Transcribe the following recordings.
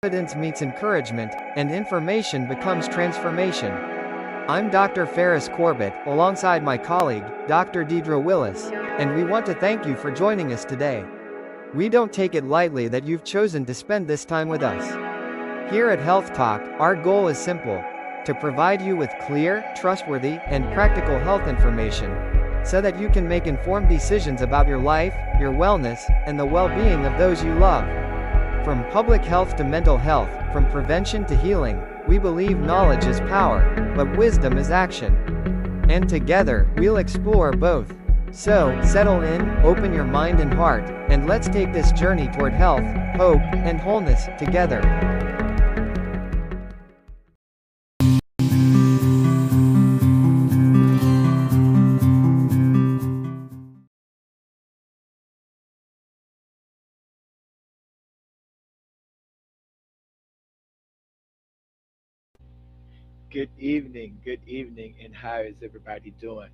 Evidence meets encouragement, and information becomes transformation. I'm Dr. Ferris Corbett, alongside my colleague, Dr. Deidre Willis, and we want to thank you for joining us today. We don't take it lightly that you've chosen to spend this time with us. Here at Health Talk, our goal is simple: to provide you with clear, trustworthy, and practical health information so that you can make informed decisions about your life, your wellness, and the well being of those you love. From public health to mental health, from prevention to healing, we believe knowledge is power, but wisdom is action. And together, we'll explore both. So, settle in, open your mind and heart, and let's take this journey toward health, hope, and wholeness together. Good evening, and how is everybody doing?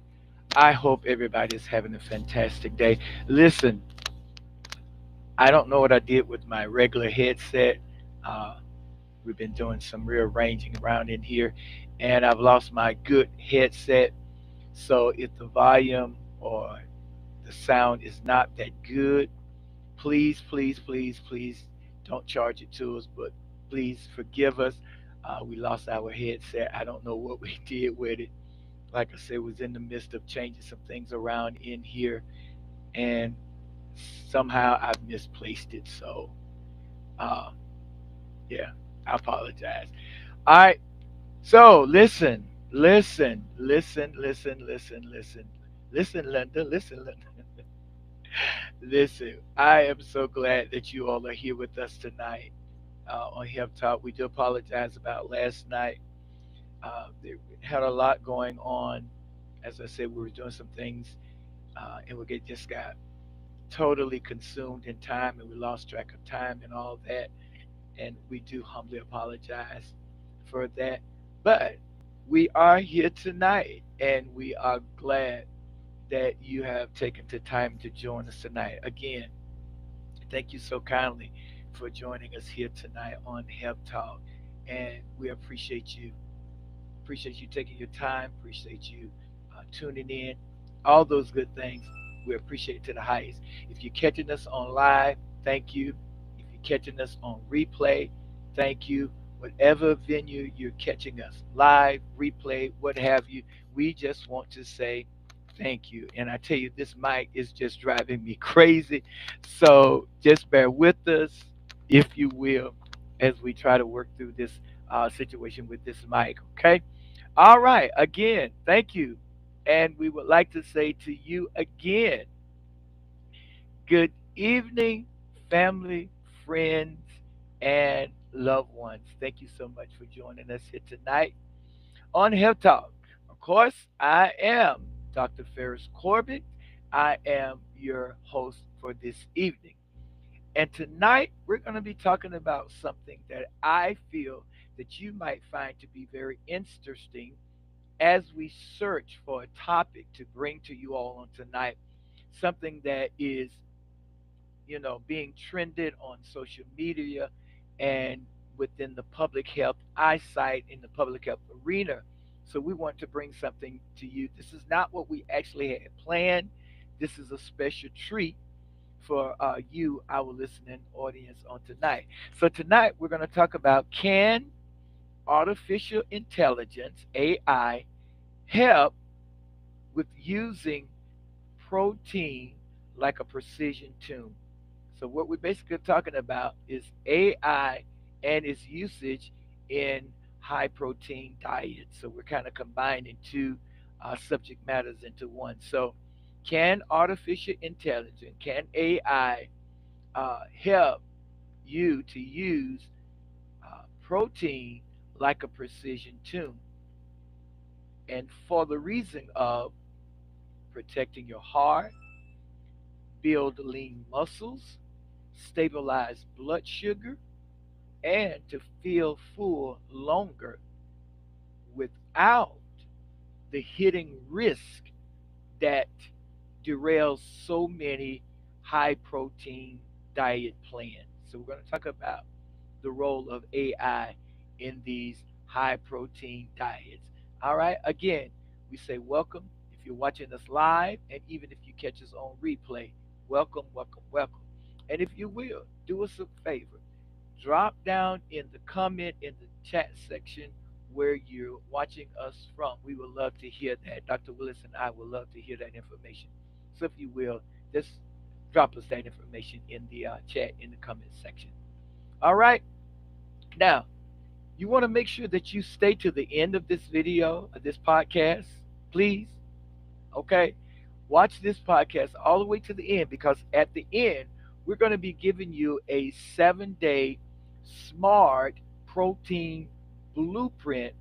I hope everybody's having a fantastic day. Listen, I don't know what I did with my regular headset. Uh, we've been doing some rearranging around in here, and I've lost my good headset. So if the volume or the sound is not that good, please don't charge it to us, but please forgive us. We lost our headset. I don't know what we did with it. Like I said, was in the midst of changing some things around in here, and somehow I've misplaced it. So, uh, yeah, I apologize. All right. So listen, Linda. Listen, Linda. Listen. I am so glad that you all are here with us tonight on Hip Talk. We do apologize about last night. They had a lot going on. As I said, we were doing some things, and just got totally consumed in time, and we lost track of time and all that. And we do humbly apologize for that. But we are here tonight, and we are glad that you have taken the time to join us tonight. Again, thank you so kindly for joining us here tonight on Health Talk, and we appreciate you. Appreciate you taking your time. Appreciate you tuning in. All those good things. We appreciate it to the highest. If you're catching us on live, thank you. If you're catching us on replay, thank you. Whatever venue you're catching us, live, replay, what have you, we just want to say thank you. And I tell you, this mic is just driving me crazy. So just bear with us, if you will, as we try to work through this situation with this mic. Okay. All right. Again, thank you. And we would like to say to you again, good evening, family, friends, and loved ones. Thank you so much for joining us here tonight on Health Talk. Of course, I am Dr. Ferris Corbett. I am your host for this evening. And tonight we're going to be talking about something that I feel that you might find to be very interesting as we search for a topic to bring to you all on tonight. Something that is, being trended on social media and within the public health eyesight in the public health arena. So we want to bring something to you. This is not what we actually had planned. This is a special treat for you, our listening audience, on tonight. So tonight we're going to talk about, can artificial intelligence (AI) help with using protein like a precision tune? So what we're basically talking about is AI and its usage in high protein diets. So we're kind of combining two subject matters into one. So can artificial intelligence, can AI help you to use protein like a precision tune? And for the reason of protecting your heart, build lean muscles, stabilize blood sugar, and to feel full longer without the hidden risk that derails so many high protein diet plans. So we're going to talk about the role of AI in these high protein diets. All right, again, we say welcome if you're watching us live, and even if you catch us on replay, welcome, welcome, welcome. And if you will, do us a favor, drop down in the comment in the chat section where you're watching us from. We would love to hear that. Dr. Willis and I would love to hear that information. So if you will, just drop us that information in the chat in the comment section. All right. Now, you want to make sure that you stay to the end of this video, of this podcast, please. Okay. Watch this podcast all the way to the end because at the end, we're going to be giving you a 7-day smart protein blueprint,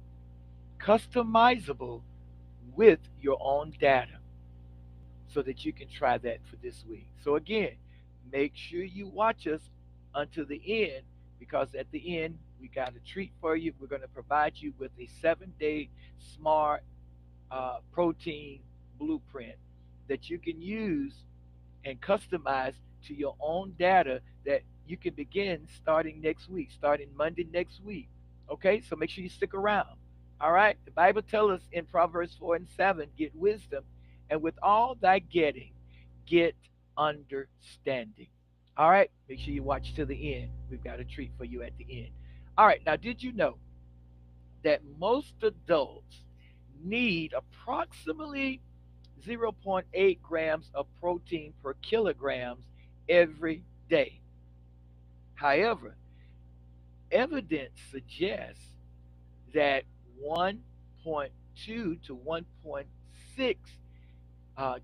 customizable with your own data so that you can try that for this week. So, again, make sure you watch us until the end because at the end, we got a treat for you. We're going to provide you with a 7-day smart protein blueprint that you can use and customize to your own data that you can begin starting next week, starting Monday next week. Okay, so make sure you stick around. All right, the Bible tells us in Proverbs 4 and 7 get wisdom, and with all thy getting, get understanding. All right, make sure you watch to the end. We've got a treat for you at the end. All right, now, did you know that most adults need approximately zero point 0.8 grams of protein per kilograms every day? However, evidence suggests that 1.2 to 1.6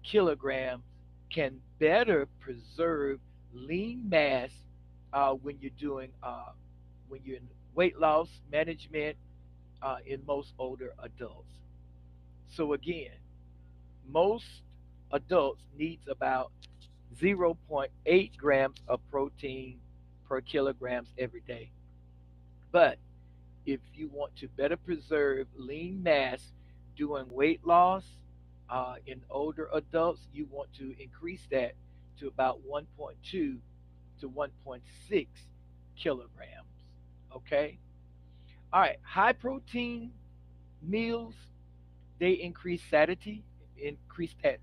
kilograms can better preserve lean mass when you're doing when you're in weight loss management in most older adults. So again, most adults needs about zero point 0.8 grams of protein per kilograms every day. But if you want to better preserve lean mass doing weight loss in older adults, you want to increase that to about 1.2 to 1.6 kilograms. Okay? All right, high protein meals, they increase satiety, increase that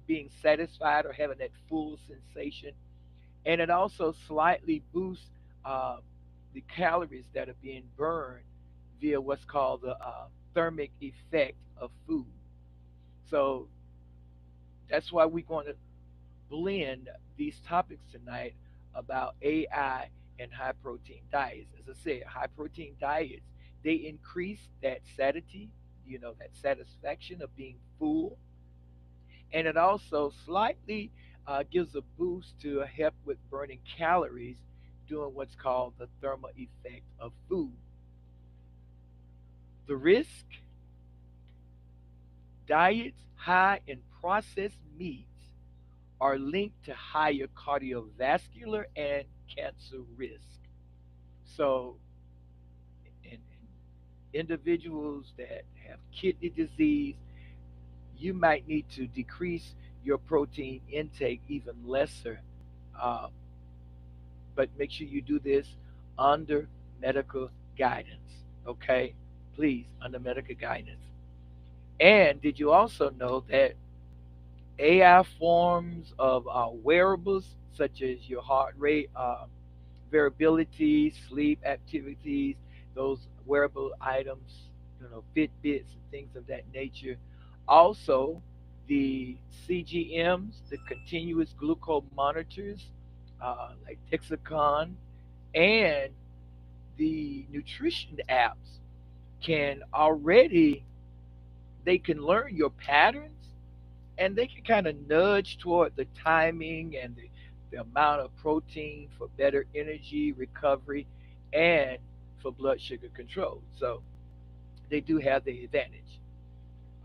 being satisfied or having that full sensation. And it also slightly boosts uh, the calories that are being burned via what's called the thermic effect of food. So that's why we're going to blend these topics tonight about AI and high protein diets. As I said, high protein diets, they increase that satiety, that satisfaction of being full, and it also slightly gives a boost to help with burning calories, doing what's called the thermal effect of food. The risk: diets high in processed meats are linked to higher cardiovascular and cancer risk. So, in individuals that have kidney disease, you might need to decrease your protein intake even lesser. Uh, but make sure you do this under medical guidance. Okay? Please, under medical guidance. And did you also know that AI forms of wearables, such as your heart rate variability, sleep activities, those wearable items, Fitbits and things of that nature. Also, the CGMs, the continuous glucose monitors, like Texicon, and the nutrition apps can already they can learn your patterns and they can kind of nudge toward the timing and the amount of protein for better energy recovery and for blood sugar control. So they do have the advantage.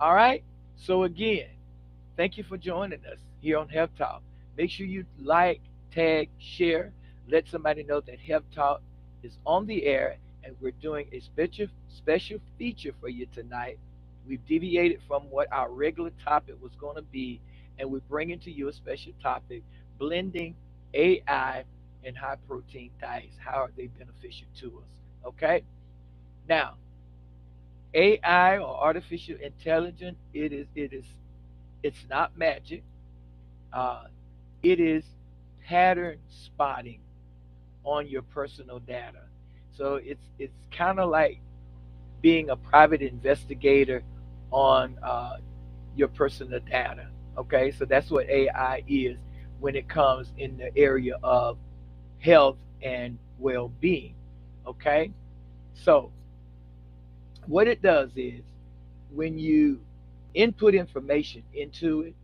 All right. So again, thank you for joining us here on Health Talk. Make sure you like, tag, share, let somebody know that Health Talk is on the air and we're doing a special feature for you tonight. We've deviated from what our regular topic was going to be, and we're bringing to you a special topic: blending AI and high protein diets. How are they beneficial to us? Okay. Now, AI or artificial intelligence, it's not magic. Uh, it is pattern spotting on your personal data. So it's kind of like being a private investigator on your personal data. Okay, so that's what AI is when it comes in the area of health and well-being. Okay, so what it does is when you input information into it,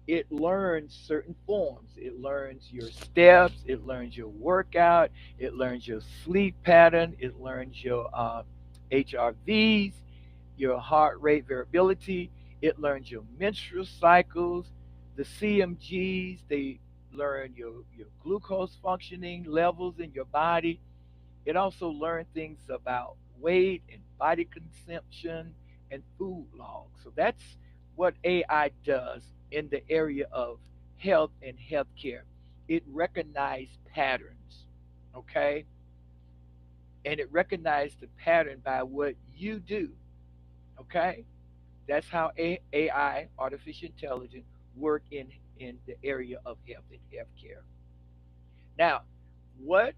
it learns certain forms. It learns your steps. It learns your workout. It learns your sleep pattern. It learns your HRVs, your heart rate variability. It learns your menstrual cycles, the CMGs. They learn your glucose functioning levels in your body. It also learned things about weight and body consumption and food logs. So that's what AI does in the area of health and healthcare. It recognizes patterns, okay? And it recognizes the pattern by what you do, okay? That's how AI, artificial intelligence, work in the area of health and healthcare. Now, what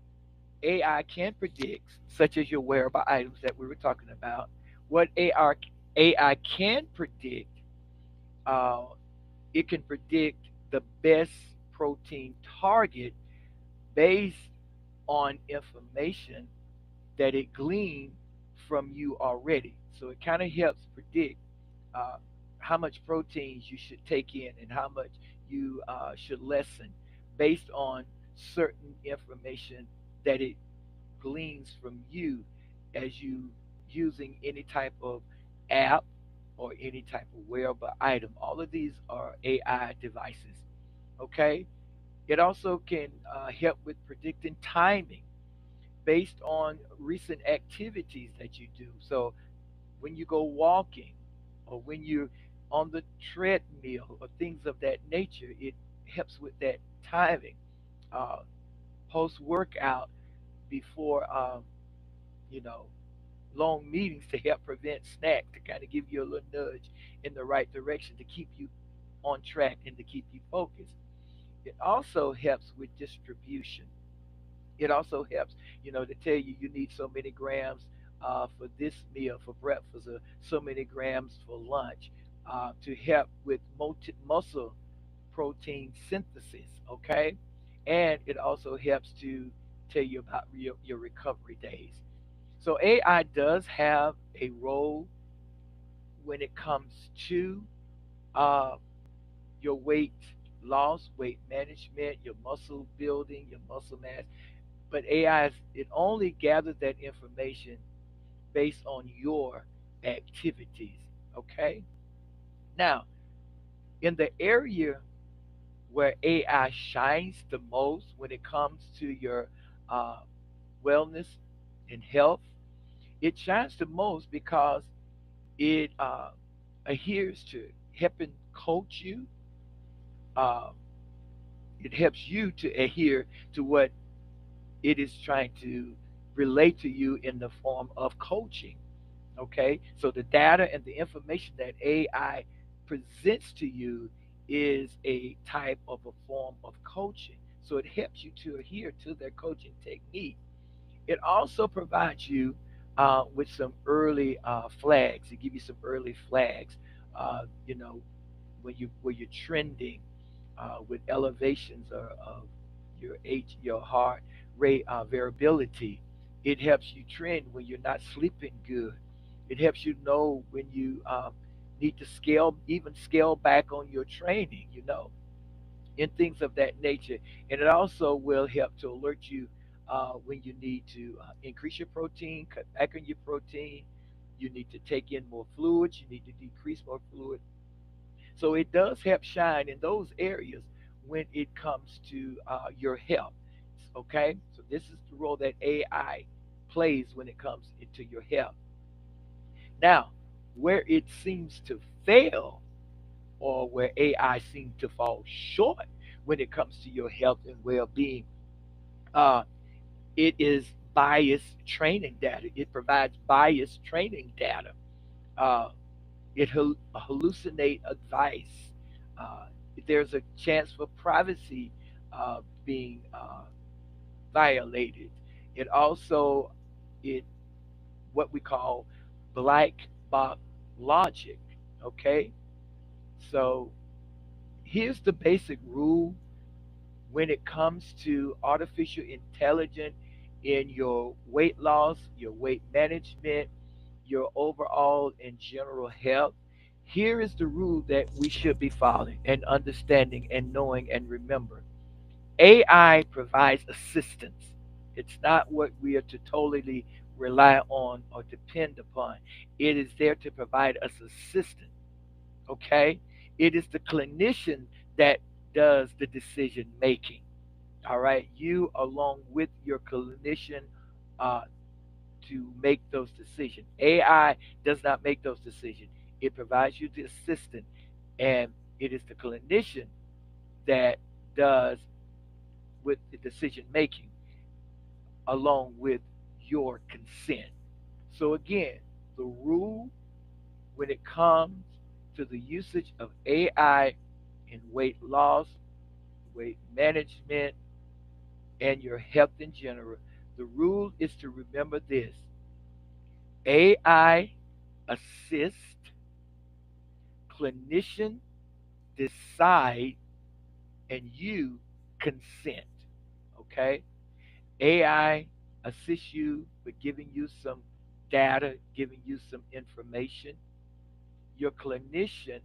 AI can predict, such as your wearable items that we were talking about, what AI can predict, uh, it can predict the best protein target based on information that it gleaned from you already. So it kind of helps predict uh, how much proteins you should take in and how much you should lessen based on certain information that it gleans from you as you using any type of app or any type of wearable item. All of these are AI devices. Okay. It also can help with predicting timing based on recent activities that you do. So when you go walking or when you're on the treadmill or things of that nature, it helps with that timing. Uh, Post workout before you know long meetings to help prevent snack to kind of give you a little nudge in the right direction to keep you on track and to keep you focused. It also helps with distribution. It also helps, to tell you you need so many grams for this meal for breakfast or so many grams for lunch to help with muscle protein synthesis. Okay, and it also helps to tell you about your recovery days. So AI does have a role when it comes to uh, your weight loss, weight management, your muscle building, your muscle mass. But AI, it only gathers that information based on your activities. Okay. Now, in the area where AI shines the most when it comes to your uh, wellness and health, it shines the most because it adheres to helping coach you. Uh, it helps you to adhere to what it is trying to relate to you in the form of coaching. Okay, so the data and the information that AI presents to you is a type of a form of coaching. So it helps you to adhere to their coaching technique. It also provides you with some early flags. It gives you some early flags. You know, when you're trending with elevations of your heart rate variability. It helps you trend when you're not sleeping good. It helps you know when you need to scale back on your training. And things of that nature. And it also will help to alert you when you need to increase your protein, cut back on your protein. You need to take in more fluids. You need to decrease more fluid. So it does help shine in those areas when it comes to your health. Okay, so this is the role that AI plays when it comes into your health. Now, where it seems to fail or where AI seems to fall short when it comes to your health and well-being Uh, it is biased training data. It provides biased training data. Uh, it hallucinate advice. Uh, there's a chance for privacy being violated. It also it what we call black box logic. Okay, so here's the basic rule when it comes to artificial intelligence in your weight loss, your weight management, your overall and general health. Here is the rule that we should be following and understanding and knowing and remember. AI provides assistance. It's not what we are to totally rely on or depend upon. It is there to provide us assistance. Okay? It is the clinician that does the decision making. All right? You, along with your clinician, uh, to make those decisions. AI does not make those decisions. It provides you the assistant, and it is the clinician that does with the decision making along with your consent. So again, the rule when it comes to the usage of AI in weight loss, weight management, and your health in general, the rule is to remember this: AI assist, clinician decide, and you consent. Okay? AI assists you with giving you some data, giving you some information. Your clinician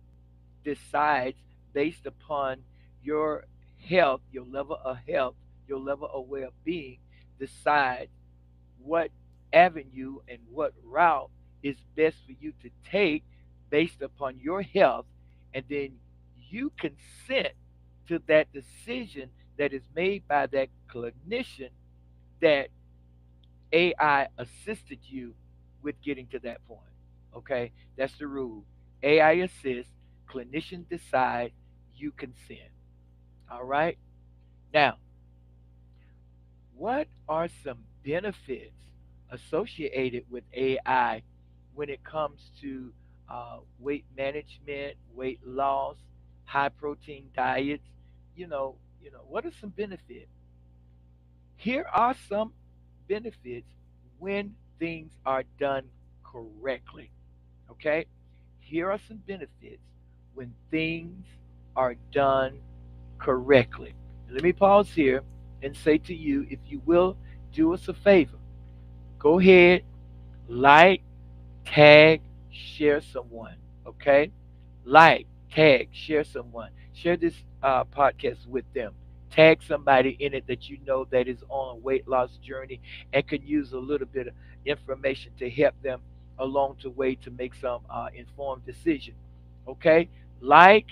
decides based upon your health, your level of health, your level of well being, decide what avenue and what route is best for you to take based upon your health, and then you consent to that decision that is made by that clinician that AI assisted you with getting to that point. Okay, that's the rule. AI assists, clinician decide, you consent. All right. Now, what are some benefits associated with AI when it comes to weight management, weight loss, high protein diets? What are some benefits? Here are some benefits when things are done correctly. Okay? Here are some benefits when things are done correctly. Let me pause here and say to you, if you will do us a favor, go ahead, like, tag, share someone. Okay? Like, tag, share someone. Share this podcast with them. Tag somebody in it that you know that is on a weight loss journey and could use a little bit of information to help them along the way to make some informed decision. Okay? Like,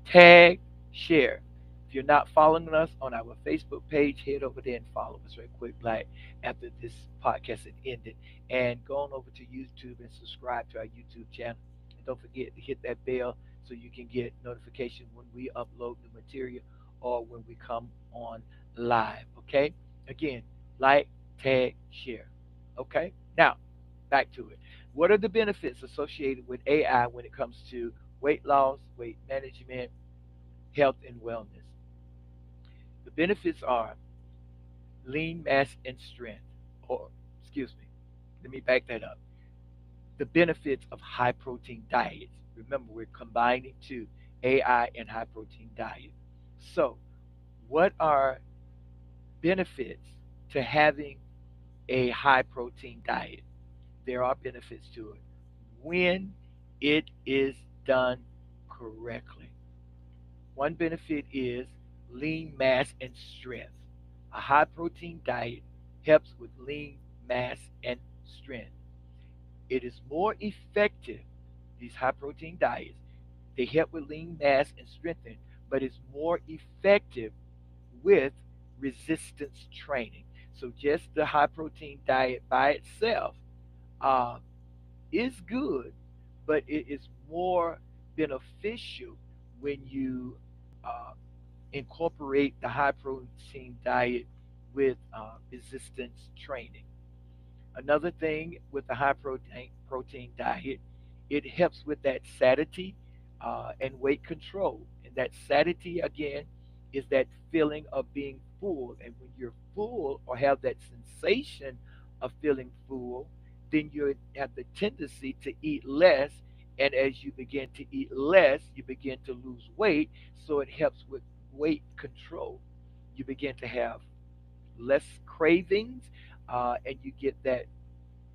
tag, share. If you're not following us on our Facebook page, head over there and follow us right quick, like after this podcast has ended. And go on over to YouTube and subscribe to our YouTube channel. And don't forget to hit that bell so you can get notification when we upload new material or when we come on live. Okay? Again, like, tag, share. Okay? Now, back to it. What are the benefits associated with AI when it comes to weight loss, weight management, health, and wellness? The benefits are lean mass and strength. Or, excuse me, let me back that up. The benefits of high protein diets. Remember, we're combining two: AI and high protein diet. So, what are benefits to having a high protein diet? There are benefits to it when it is done correctly. One benefit is lean mass and strength. A high protein diet helps with lean mass and strength. It is more effective, these high protein diets, they help with lean mass and strengthening, but it's more effective with resistance training. So just the high protein diet by itself uh, is good, but it is more beneficial when you uh, incorporate the high protein diet with resistance training. Another thing with the high protein diet, it helps with that satiety and weight control. And that satiety again is that feeling of being full. And when you're full or have that sensation of feeling full, then you have the tendency to eat less. And as you begin to eat less, you begin to lose weight. So it helps with weight control. You begin to have less cravings, and you get that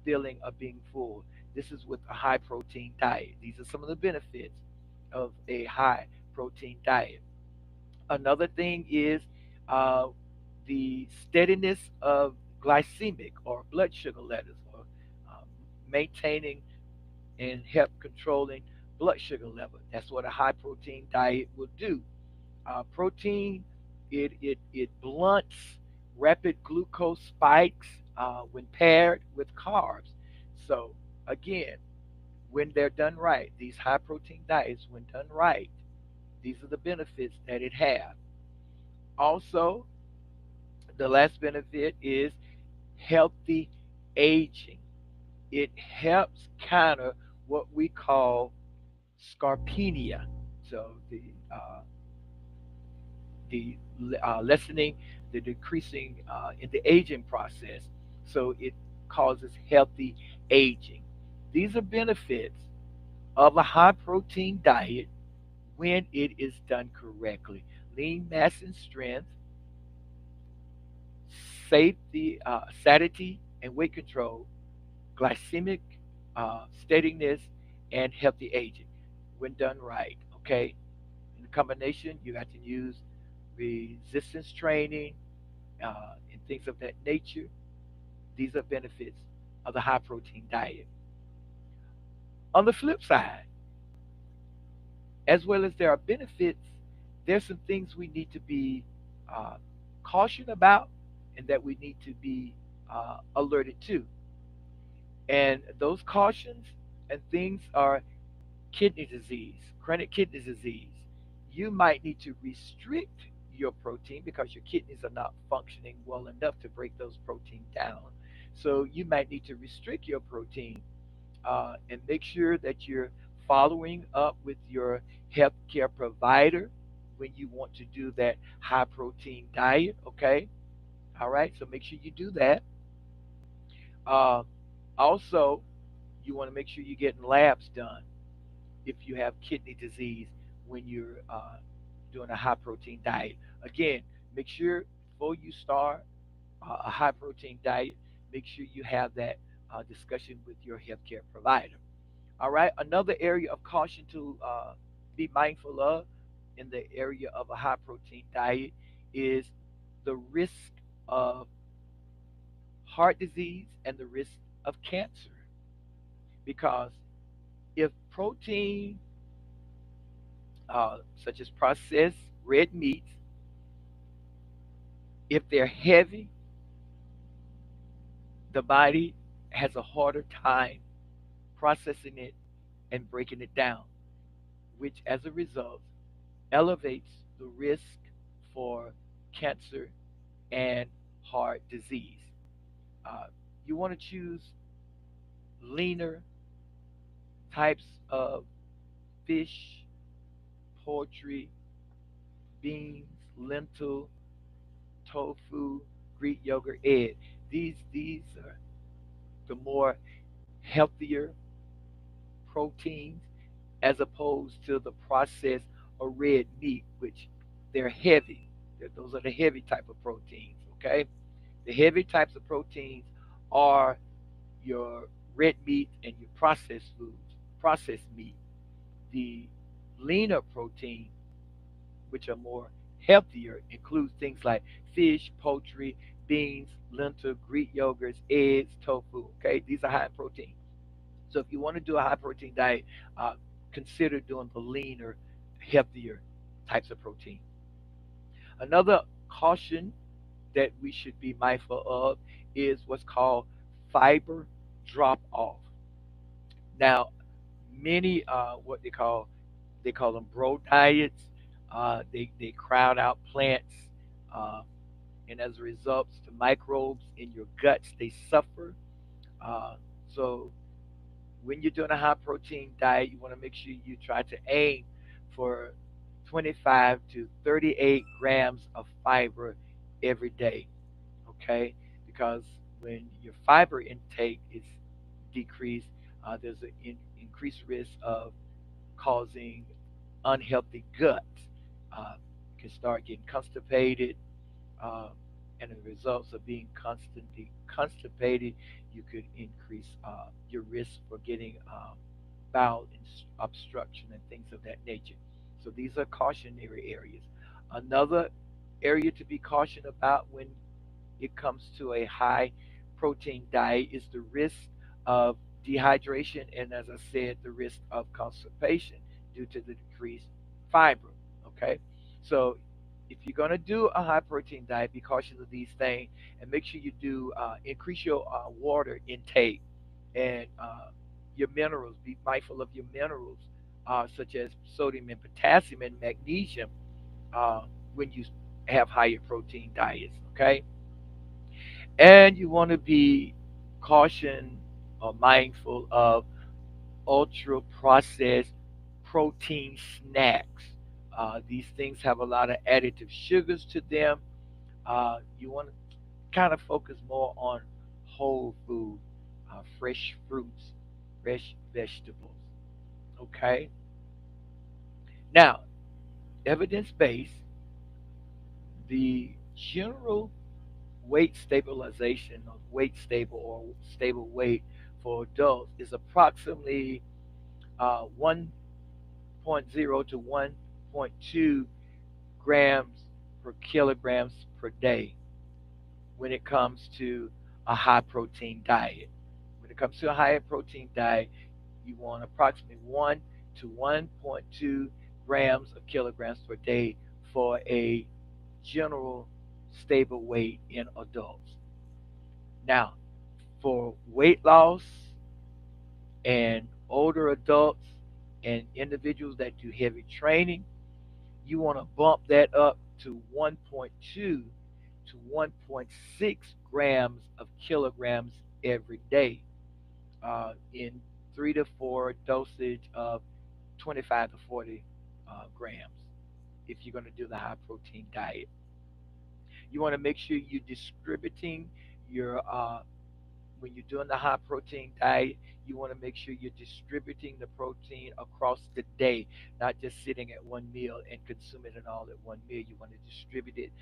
feeling of being full. This is with a high protein diet. These are some of the benefits of a high protein diet. Another thing is uh, the steadiness of glycemic or blood sugar levels, or um, maintaining and help controlling blood sugar level. That's what a high protein diet will do. Protein, it blunts rapid glucose spikes when paired with carbs. So again, when they're done right, these high protein diets, when done right, these are the benefits that it has. Also, the last benefit is healthy aging. It helps counter what we call scarpenia. So the lessening, the decreasing in the aging process. So it causes healthy aging. These are benefits of a high protein diet when it is done correctly. Lean mass and strength, safety, satiety and weight control, glycemic steadiness, and healthy aging when done right. Okay, in the combination, you got to use resistance training and things of that nature. These are benefits of the high protein diet. On the flip side, as well as there are benefits, there's some things we need to be uh, cautioned about and that we need to be alerted to. And those cautions and things are kidney disease, chronic kidney disease. You might need to restrict your protein because your kidneys are not functioning well enough to break those proteins down. So you might need to restrict your protein and make sure that you're following up with your healthcare provider when you want to do that high protein diet. Okay, all right. So make sure you do that. Uh, Also, you want to make sure you're getting labs done if you have kidney disease when you're doing a high protein diet. Again, make sure before you start a high protein diet, make sure you have that discussion with your healthcare provider. All right. Another area of caution to be mindful of in the area of a high protein diet is the risk of heart disease and the risk of cancer. Because if protein, such as processed red meats, if they're heavy, the body has a harder time processing it and breaking it down, which as a result elevates the risk for cancer and heart disease. Uh, you want to choose leaner types of fish, poultry, beans, lentil, tofu, Greek yogurt, egg. These are the more healthier proteins as opposed to the processed or red meat, which they're heavy. Those are the heavy type of proteins. Okay, the heavy types of proteins are your red meat and your processed foods, processed meat. The leaner protein, which are more healthier, includes things like fish, poultry, beans, lentil, Greek yogurts, eggs, tofu. Okay, these are high in protein. So if you want to do a high protein diet, uh, consider doing the leaner, healthier types of protein. Another caution that we should be mindful of is what's called fiber drop off. Now, many what they call them bro diets. They crowd out plants. Uh, and as a result, the microbes in your guts they suffer. So when you're doing a high protein diet, you want to make sure you try to aim for 25 to 38 grams of fiber every day. Okay, because when your fiber intake is decreased, there's an increased risk of causing unhealthy gut. You can start getting constipated, uh, and the results of being constantly constipated, you could increase your risk for getting bowel obstruction and things of that nature. So these are cautionary areas. Another area to be cautioned about when it comes to a high protein diet is the risk of dehydration and, as I said, the risk of constipation due to the decreased fiber. Okay, so if you're going to do a high protein diet, be cautious of these things and make sure you do increase your water intake and your minerals. Be mindful of your minerals, such as sodium and potassium and magnesium, uh, when you have higher protein diets. Okay, and you want to be caution or mindful of ultra processed protein snacks. These things have a lot of additive sugars to them. You want to kind of focus more on whole food, fresh fruits, fresh vegetables. Okay. Now, evidence based, the general weight stabilization or weight stable or stable weight for adults is approximately 1.0 to 1.2 grams per kilograms per day when it comes to a high protein diet. When it comes to a higher protein diet, you want approximately 1 to 1.2 grams of kilograms per day for a general stable weight in adults. Now, for weight loss and older adults and individuals that do heavy training, you want to bump that up to 1.2 to 1.6 grams of kilograms every day, in 3 to 4 dosage of 25 to 40 grams if you're going to do the high protein diet. You want to make sure you're distributing your when you're doing the high protein diet, you want to make sure you're distributing the protein across the day, not just sitting at one meal and consuming it all at one meal. You want to distribute it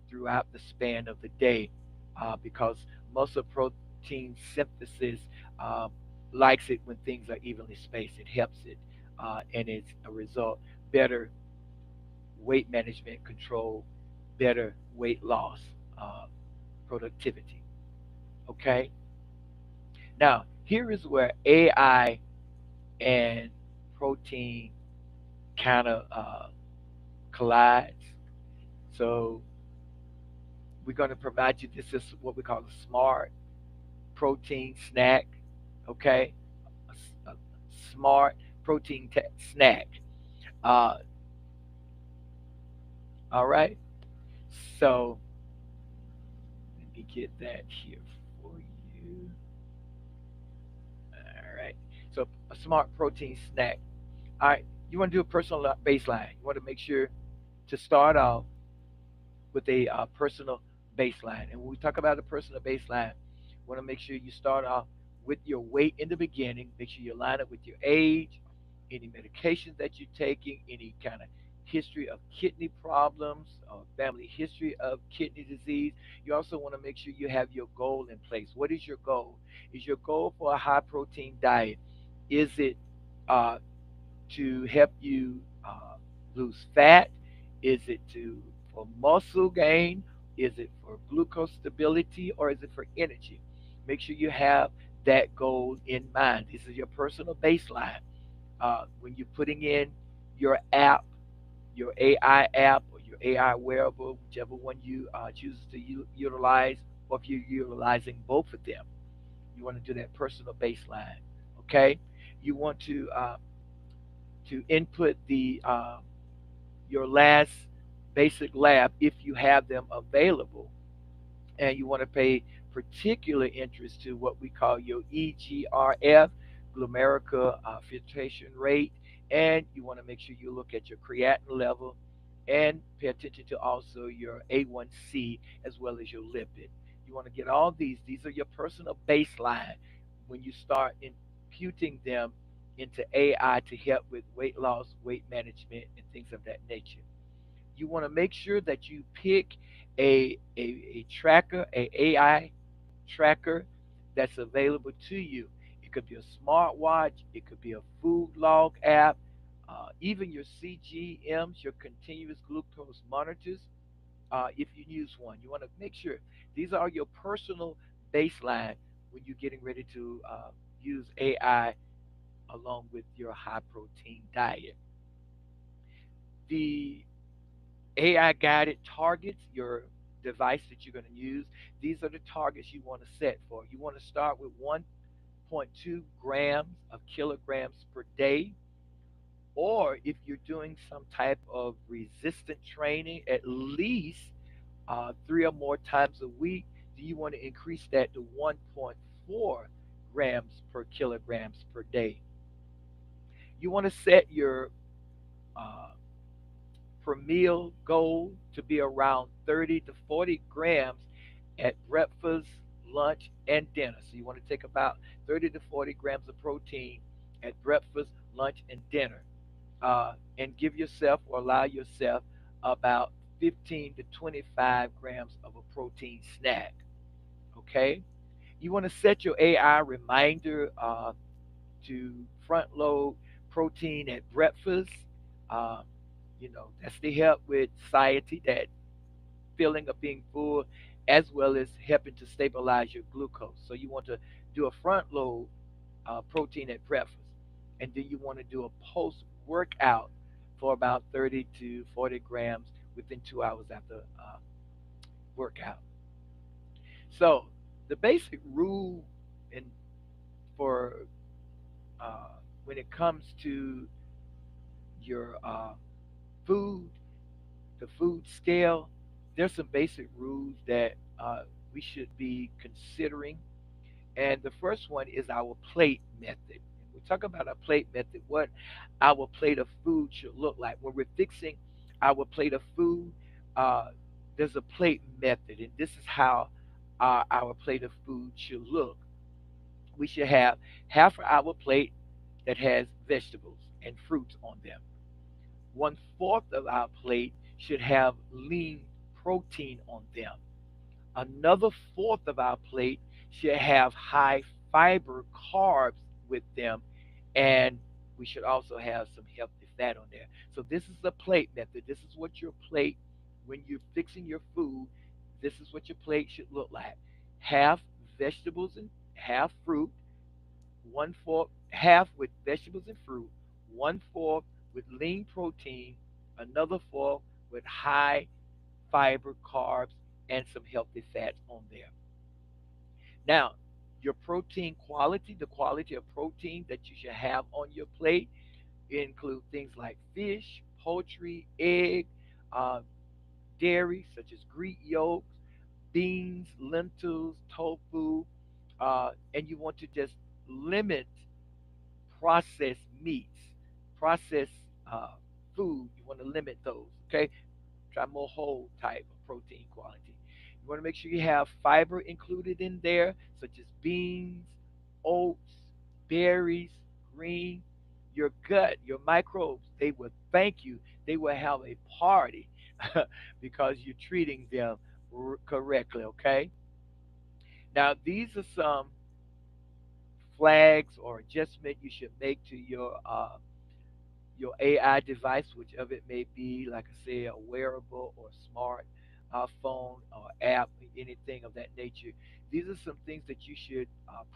throughout the span of the day, because muscle protein synthesis uh, likes it when things are evenly spaced. It helps it, and it's a result better weight management control, better weight loss, uh, productivity. Okay. Now, here is where AI and protein kind of collides. So, we're going to provide you this is what we call a smart protein snack. Okay, a smart protein snack. Uh, all right. So, let me get that here for you. All right. So, a smart protein snack. All right. You want to do a personal baseline. You want to make sure to start off with a personal baseline. And when we talk about a personal baseline, you want to make sure you start off with your weight in the beginning. Make sure you line up with your age, any medications that you're taking, any kind of history of kidney problems, or family history of kidney disease. You also want to make sure you have your goal in place. What is your goal? Is your goal for a high protein diet? Is it uh, to help you lose fat? Is it to for muscle gain? Is it for glucose stability, or is it for energy? Make sure you have that goal in mind. This is your personal baseline. When you're putting in your app, your AI app, or your AI wearable, whichever one you choose to utilize, or if you're utilizing both of them, you want to do that personal baseline. Okay, you want to input the your last basic lab if you have them available. and you want to pay particular interest to what we call your EGRF, glomerical filtration rate, and you want to make sure you look at your creatinine level and pay attention to also your A1C as well as your lipid. You want to get all these. These are your personal baseline when you start imputing them into AI to help with weight loss, weight management, and things of that nature. You want to make sure that you pick a tracker, a AI tracker that's available to you. It could be a smartwatch, it could be a food log app, even your CGMs, your continuous glucose monitors. If you use one, you want to make sure these are your personal baseline when you're getting ready to use AI along with your high protein diet. The AI guided targets, your device that you're going to use, these are the targets you want to set for. You want to start with 1.2 grams of kilograms per day, or if you're doing some type of resistant training, at least 3 or more times a week, do you want to increase that to 1.4 grams per kilograms per day? You want to set your uh, per meal goal to be around 30 to 40 grams at breakfast, lunch, and dinner. So you want to take about 30 to 40 grams of protein at breakfast, lunch, and dinner. And give yourself or allow yourself about 15 to 25 grams of a protein snack. Okay? You want to set your AI reminder to front load protein at breakfast. Um, that's to help with satiety, that feeling of being full, as well as helping to stabilize your glucose. So you want to do a front load protein at breakfast, and then you want to do a post workout for about 30 to 40 grams within 2 hours after workout. So the basic rule in for when it comes to your food, the food scale, there's some basic rules that we should be considering. And the first one is our plate method. We talk about our plate method, what our plate of food should look like. When we're fixing our plate of food, uh, there's a plate method, and this is how our plate of food should look. We should have half of our plate that has vegetables and fruits on them. 1/4 of our plate should have lean protein on them. Another fourth of our plate should have high fiber carbs with them, and we should also have some healthy fat on there. So this is the plate method. This is what your plate, when you're fixing your food, this is what your plate should look like. Half vegetables and half fruit, 1/4 half with vegetables and fruit, 1/4 with lean protein, another fourth with high fiber carbs and some healthy fats on there. Now, your protein quality, the quality of protein that you should have on your plate, include things like fish, poultry, egg, uh, dairy, such as Greek yolks, beans, lentils, tofu, and you want to just limit processed meats, processed uh, food. You want to limit those. Okay, try more whole type of protein quality. You want to make sure you have fiber included in there, such as beans, oats, berries, green. Your gut, your microbes, they will thank you. They will have a party because you're treating them correctly. Okay. Now these are some flags or adjustment you should make to your AI device, whichever it may be, like I say, a wearable or smart phone or app, anything of that nature. These are some things that you should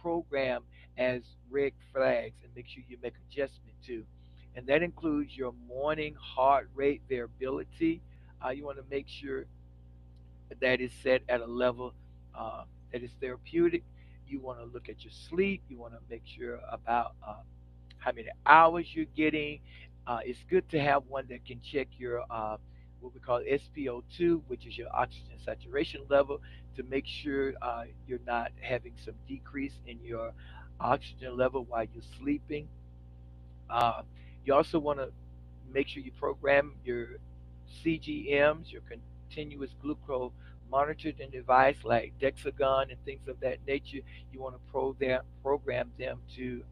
program as red flags and make sure you make adjustment to. And that includes your morning heart rate variability. You want to make sure that is set at a level that is therapeutic. You want to look at your sleep. You want to make sure about how many hours you're getting. It's good to have one that can check your what we call SpO2, which is your oxygen saturation level, to make sure you're not having some decrease in your oxygen level while you're sleeping. Uh, you also want to make sure you program your CGMs, your continuous glucose monitoring device like Dexagon and things of that nature. You want to program them to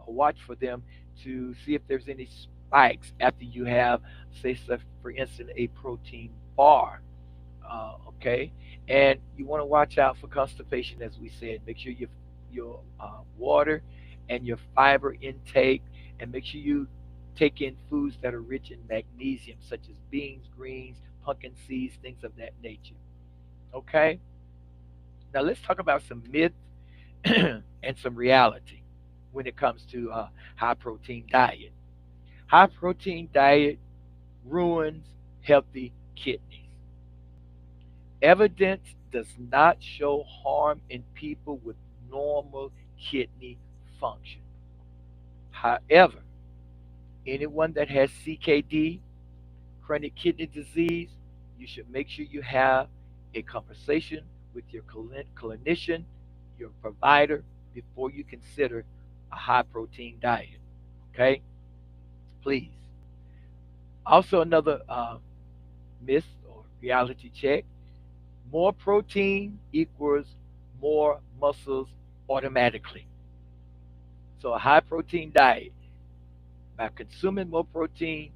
watch for them to see if there's any spikes after you have, say, for instance, a protein bar. Okay, and you want to watch out for constipation, as we said. Make sure your water and your fiber intake, and make sure you take in foods that are rich in magnesium, such as beans, greens, pumpkin seeds, things of that nature. Okay, now let's talk about some myth and some reality when it comes to high protein diet. High protein diet ruins healthy kidneys. Evidence does not show harm in people with normal kidney function. However, anyone that has CKD, chronic kidney disease, you should make sure you have a conversation with your clinician, your provider, before you consider a high protein diet. Okay? Please. Also, another myth or reality check, more protein equals more muscles automatically. So, a high protein diet, by consuming more protein,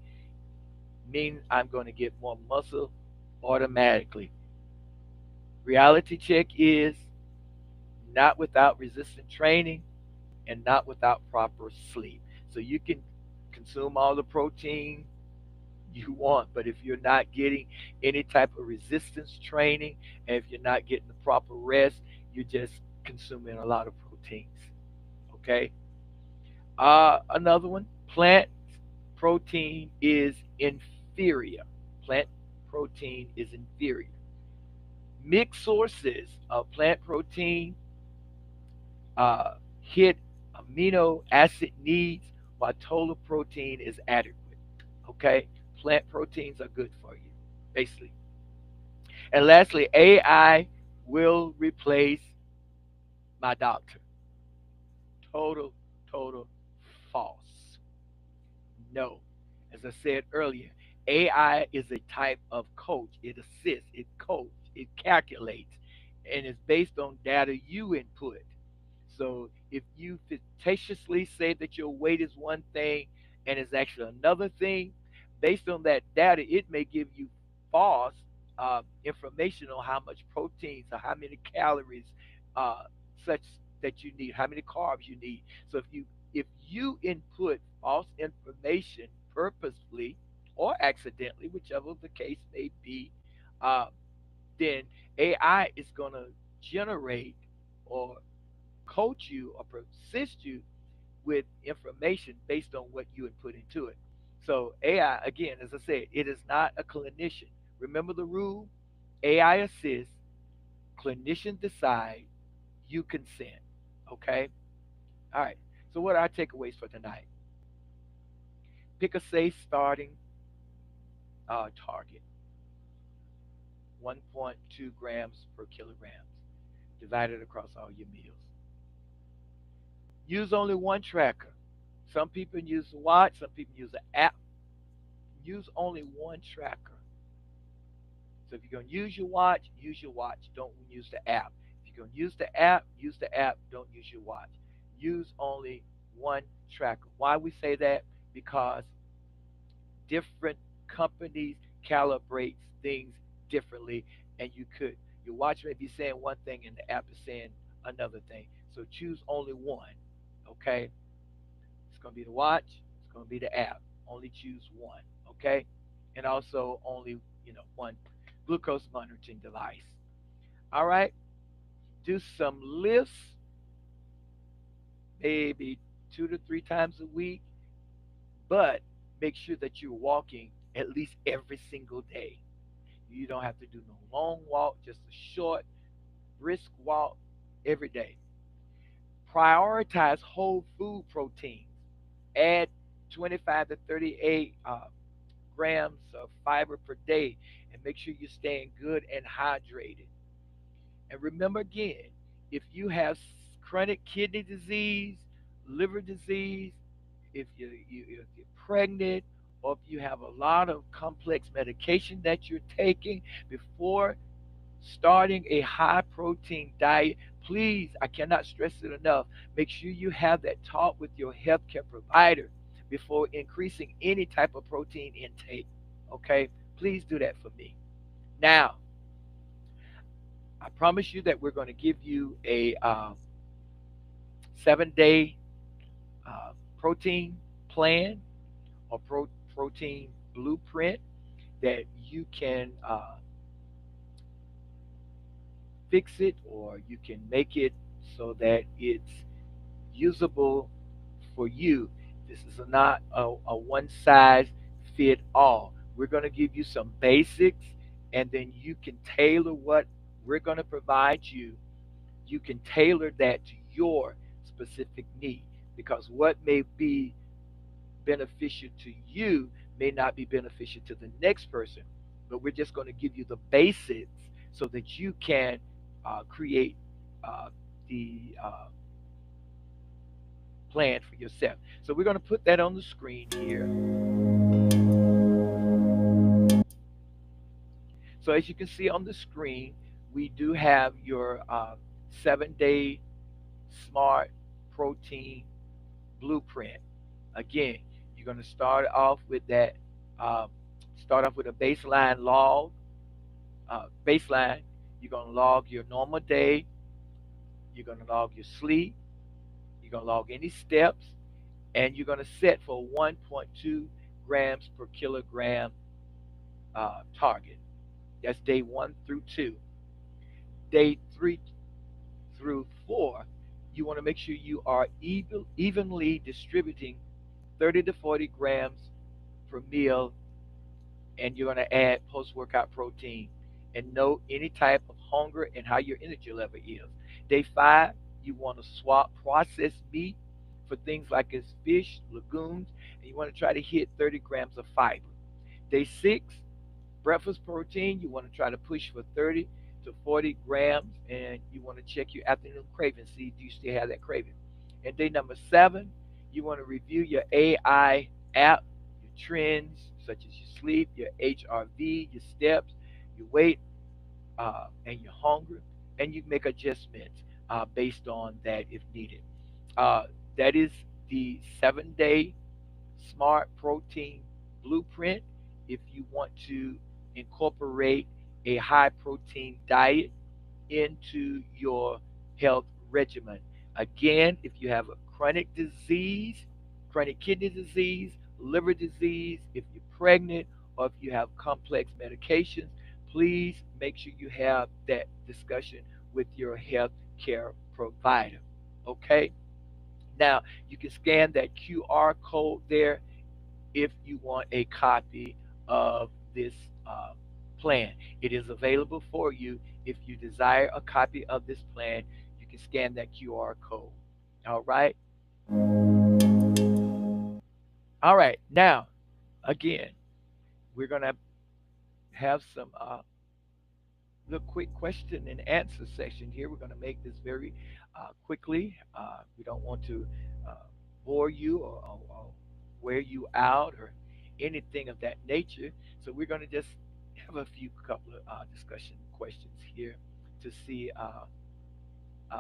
means I'm going to get more muscle automatically. Reality check is not without resistant training and not without proper sleep. So, you can consume all the protein you want, but if you're not getting any type of resistance training and if you're not getting the proper rest, you're just consuming a lot of proteins. Okay. Another one, plant protein is inferior. Plant protein is inferior. Mixed sources of plant protein hit amino acid needs while total protein is adequate. Okay, plant proteins are good for you, basically. And lastly, AI will replace my doctor. Total, total false. No. As I said earlier, AI is a type of coach. It assists, it coaches, it calculates, and it's based on data you input. So if you fictitiously say that your weight is one thing and it's actually another thing, based on that data, it may give you false information on how much proteins or how many calories, uh, such that you need, how many carbs you need. So if you input false information purposefully or accidentally, whichever the case may be, uh, then AI is going to generate or coach you or persist you with information based on what you input into it. So AI, again, as I said, it is not a clinician. Remember the rule: AI assists, clinician decide, you consent. Okay. All right. So what are our takeaways for tonight? Pick a safe starting target: 1.2 grams per kilogram, divided across all your meals. Use only one tracker. Some people use a watch, some people use an app. Use only one tracker. So if you're going to use your watch, use your watch. Don't use the app. If you're going to use the app. Don't use your watch. Use only one tracker. Why we say that? Because different companies calibrate things differently, and your watch may be saying one thing and the app is saying another thing. So choose only one. Okay, it's going to be the watch. It's going to be the app. Only choose one. Okay, and also only one glucose monitoring device. All right, do some lifts, maybe 2 to 3 times a week, but make sure that you're walking at least every single day. You don't have to do no long walk, just a short, brisk walk every day. Prioritize whole food proteins. Add 25 to 38 grams of fiber per day. and make sure you're staying good and hydrated. And remember again, if you have chronic kidney disease, liver disease, if you're pregnant, or if you have a lot of complex medication that you're taking before starting a high protein diet, please, I cannot stress it enough, make sure you have that talk with your healthcare provider before increasing any type of protein intake. Okay? Please do that for me. Now, I promise you that we're going to give you a 7-day protein plan or protein blueprint that you can fix it or you can make it so that it's usable for you. This is not a one size fit all. We're going to give you some basics and then you can tailor what we're going to provide you. You can tailor that to your specific need because what may be beneficial to you may not be beneficial to the next person. But we're just going to give you the basics so that you can create uh, the plan for yourself. So we're going to put that on the screen here. So as you can see on the screen, we do have your 7-day smart protein blueprint. Again, you're going to start off with that. Um, Start off with a baseline log. Baseline. You're going to log your normal day. You're going to log your sleep. You're going to log any steps, and you're going to set for 1.2 grams per kilogram target. That's day 1 through 2. Day 3 through 4, you want to make sure you are evenly distributing 30 to 40 grams per meal, and you're going to add post workout protein and know any type of hunger and how your energy level is. Day 5, you want to swap processed meat for things like as fish, legumes, and you want to try to hit 30 grams of fiber. Day 6, breakfast protein, you want to try to push for 30 to 40 grams, and you want to check your afternoon craving, see do you still have that craving. And day number 7, you want to review your AI app, your trends such as your sleep, your HRV, your steps, your weight, and your hunger, and you make adjustments based on that if needed. Uh, that is the 7-day smart protein blueprint. If you want to incorporate a high protein diet into your health regimen. Again, if you have a chronic disease, chronic kidney disease, liver disease, if you're pregnant, or if you have complex medications, please make sure you have that discussion with your health care provider. Okay? Now, you can scan that QR code there if you want a copy of this uh, plan. It is available for you. If you desire a copy of this plan, you can scan that QR code. All right. All right. Now, again, we're going to have some little quick question and answer session here. We're going to make this very quickly. We don't want to uh, bore you or wear you out or anything of that nature. So we're going to just have a few couple of discussion questions here to see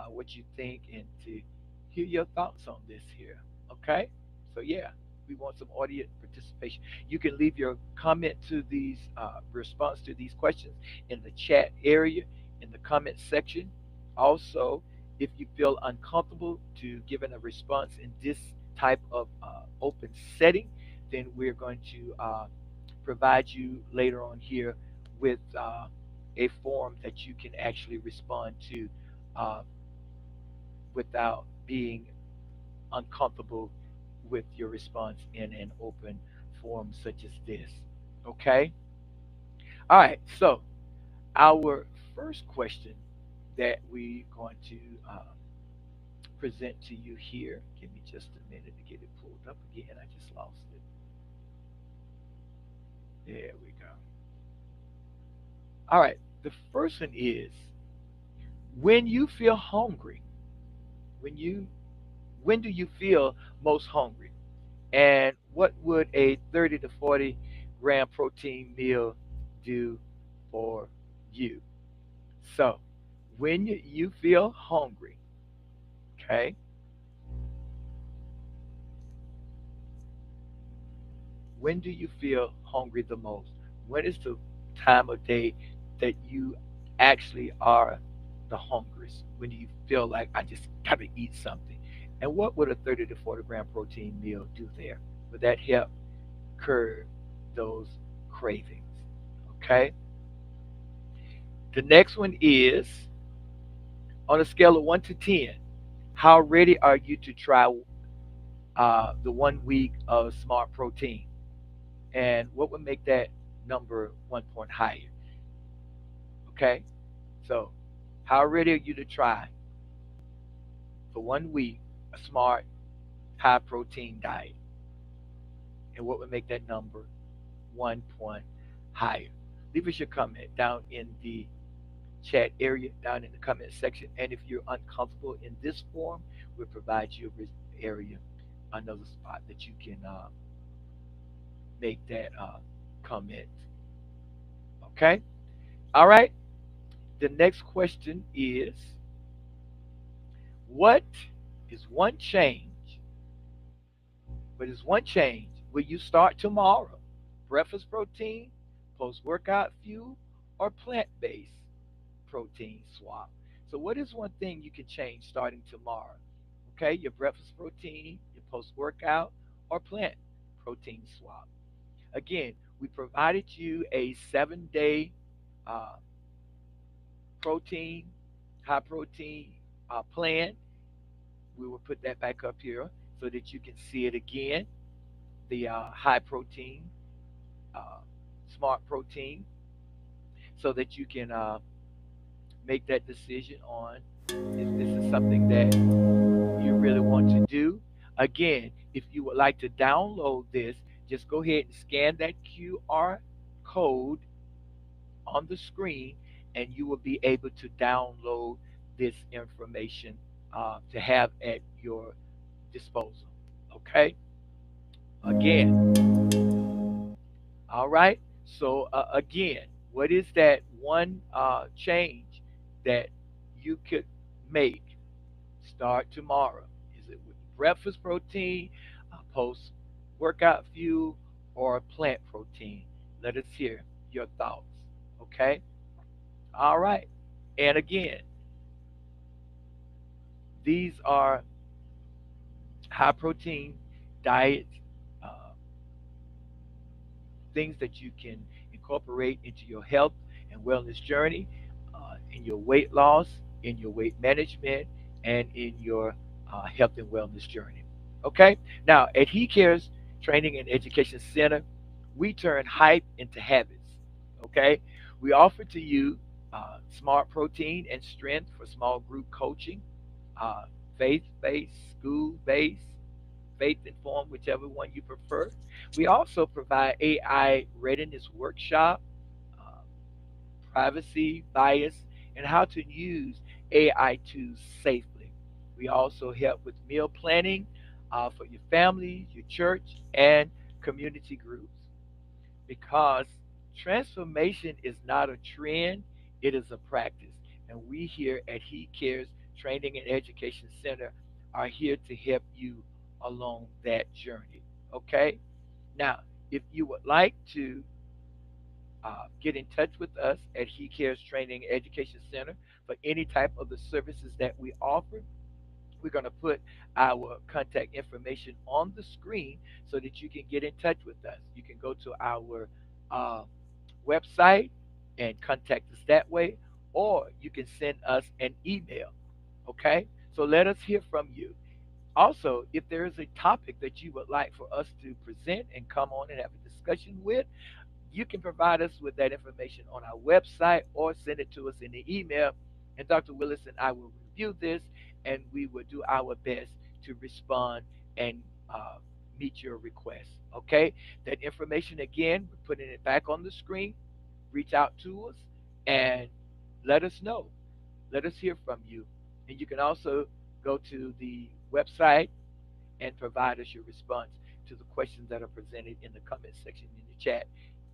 what you think and to hear your thoughts on this here. Okay? So, yeah, we want some audience participation. You can leave your comment to these response to these questions in the chat area in the comment section. Also, if you feel uncomfortable to giving a response in this type of open setting, then we're going to provide you later on here with a form that you can actually respond to uh, without being uncomfortable with your response in an open forum such as this. Okay? All right. So, our first question that we're going to present to you here. Give me just a minute to get it pulled up again. I just lost it. There we go. All right. The first one is when you feel hungry. When you when do you feel most hungry? And what would a 30 to 40 gram protein meal do for you? So, when you feel hungry, okay, when do you feel hungry the most? When is the time of day that you actually are the hungriest? When do you feel like I just gotta eat something? And what would a 30 to 40 gram protein meal do there? Would that help curb those cravings? Okay. The next one is on a scale of 1 to 10, how ready are you to try the 1 week of smart protein? And what would make that number 1 point higher? Okay. So, how ready are you to try for 1 week a smart high protein diet? And what would make that number 1 point higher? Leave us your comment down in the chat area, down in the comment section. And if you're uncomfortable in this form, we'll provide you a area, another spot that you can make that comment. Okay? All right. The next question is what is one change? What is one change? Will you start tomorrow? Breakfast protein, post workout fuel, or plant based protein swap? So, what is one thing you can change starting tomorrow? Okay, your breakfast protein, your post workout, or plant protein swap. Again, we provided you a 7 day uh, protein, high protein plan. We will put that back up here so that you can see it again. The high protein, uh, smart protein, so that you can make that decision on if this is something that you really want to do. Again, if you would like to download this, just go ahead and scan that QR code on the screen, and you will be able to download this information to have at your disposal. Okay? Again, all right? So, again, what is that one change that you could make start tomorrow? Is it with breakfast protein, post workout fuel, or plant protein? Let us hear your thoughts. Okay? All right. And again, these are high protein diets, uh, things that you can incorporate into your health and wellness journey, in your weight loss, in your weight management, and in your health and wellness journey. Okay? Now, at He Cares Training and Education Center, we turn hype into habits. Okay? We offer to you smart protein and strength for small group coaching, uh, faith based, school based, faith informed, whichever one you prefer. We also provide AI readiness workshop, uh, privacy, bias, and how to use AI tools safely. We also help with meal planning for your family, your church, and community groups because transformation is not a trend, it is a practice. And we here at He Cares Training and Education Center are here to help you along that journey. Okay? Now, if you would like to get in touch with us at He Cares Training and Education Center for any type of the services that we offer, we're going to put our contact information on the screen so that you can get in touch with us. You can go to our uh, website and contact us that way, or you can send us an email. Okay? So let us hear from you. Also, if there is a topic that you would like for us to present and come on and have a discussion with, you can provide us with that information on our website or send it to us in the email. And Dr. Willis and I will review this and we will do our best to respond and uh, meet your request. Okay? That information, again, we're putting it back on the screen. Reach out to us. and let us know. Let us hear from you. And you can also go to the website and provide us your response to the questions that are presented in the comment section in the chat.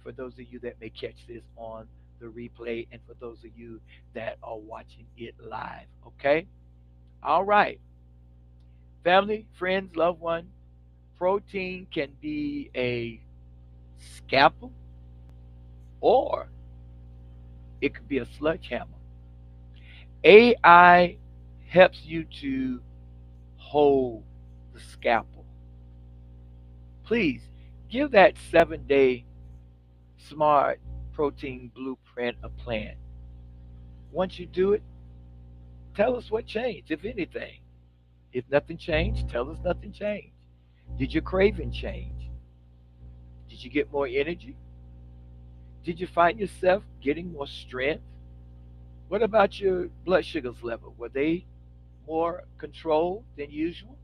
For those of you that may catch this on the replay, and for those of you that are watching it live. Okay? All right. Family, friends, loved one, protein can be a scalpel or it could be a sledgehammer. AI helps you to hold the scalpel. Please give that 7-day smart protein blueprint a plan. Once you do it, tell us what changed, if anything. If nothing changed, tell us nothing changed. Did your craving change? Did you get more energy? Did you find yourself getting more strength? What about your blood sugars level? Were they more controlled than usual?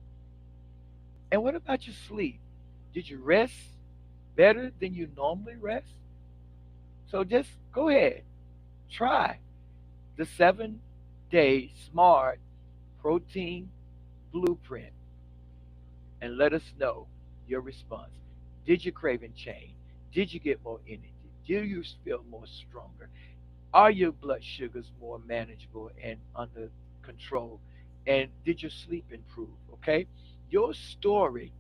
And what about your sleep? Did you rest better than you normally rest? So just go ahead, try the 7-day smart protein blueprint and let us know your response. Did your craving change? Did you get more energy? Do you feel more stronger? Are your blood sugars more manageable and under control? And did your sleep improve? Okay? Your story,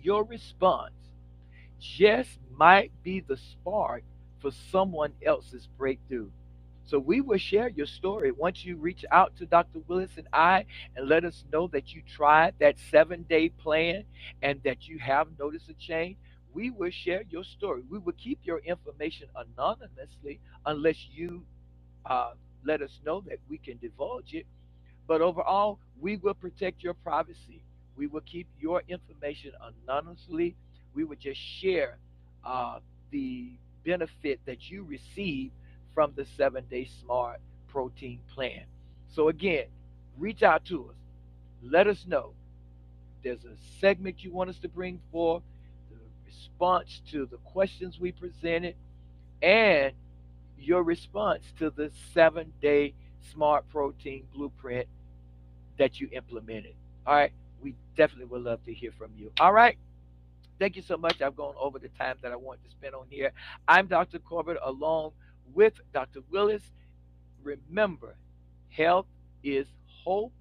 your response just might be the spark for someone else's breakthrough. So we will share your story once you reach out to Dr. Willis and I and let us know that you tried that 7-day plan and that you have noticed a change. We will share your story. We will keep your information anonymously unless you uh, let us know that we can divulge it. But overall, we will protect your privacy. We will keep your information anonymously. We will just share uh, the benefit that you receive from the 7-day smart protein plan. So, again, reach out to us. Let us know. There's a segment you want us to bring forth, the response to the questions we presented, and your response to the 7-day smart protein blueprint that you implemented. All right. We definitely would love to hear from you. All right. Thank you so much. I've gone over the time that I want to spend on here. I'm Dr. Corbett along with Dr. Willis. Remember, health is hope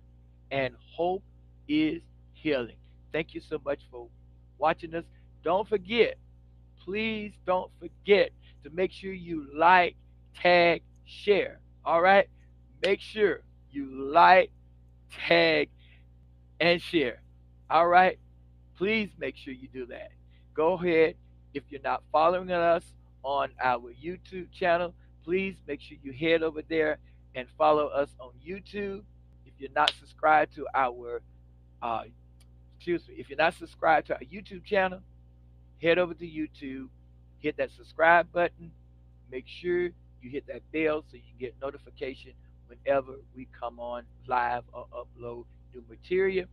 and hope is healing. Thank you so much for watching us. Don't forget, please don't forget to make sure you like, tag, share. All right? Make sure you like, tag, and share. All right? Please make sure you do that. Go ahead. If you're not following us on our YouTube channel, please make sure you head over there and follow us on YouTube. If you're not subscribed to our, uh, excuse me, if you're not subscribed to our YouTube channel, head over to YouTube, hit that subscribe button, make sure you hit that bell so you can get notification whenever we come on live or upload new material.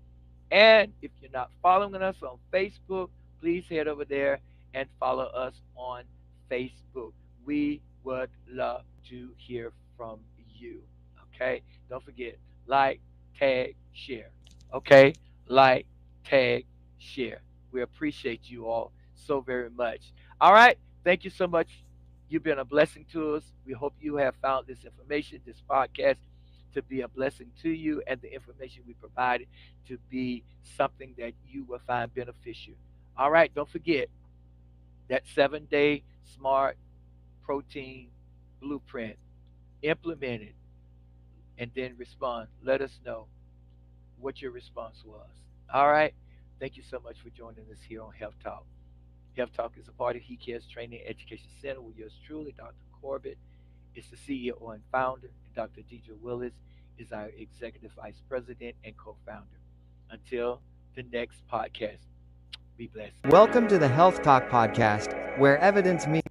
And if you're not following us on Facebook, please head over there and follow us on Facebook. We would love to hear from you. Okay? Don't forget, like, tag, share. Okay? Like, tag, share. We appreciate you all so very much. All right? Thank you so much. You've been a blessing to us. We hope you have found this information, this podcast, to be a blessing to you and the information we provided to be something that you will find beneficial. All right, don't forget that 7-day smart protein blueprint. Implement it and then respond. Let us know what your response was. All right, thank you so much for joining us here on Health Talk. Health Talk is a part of He Cares Training and Education Center with yours truly, Dr. Corbett is the CEO and founder, and Dr. Deidre Willis is our executive vice president and co-founder. Until the next podcast, be blessed. Welcome to the Health Talk podcast, where evidence meets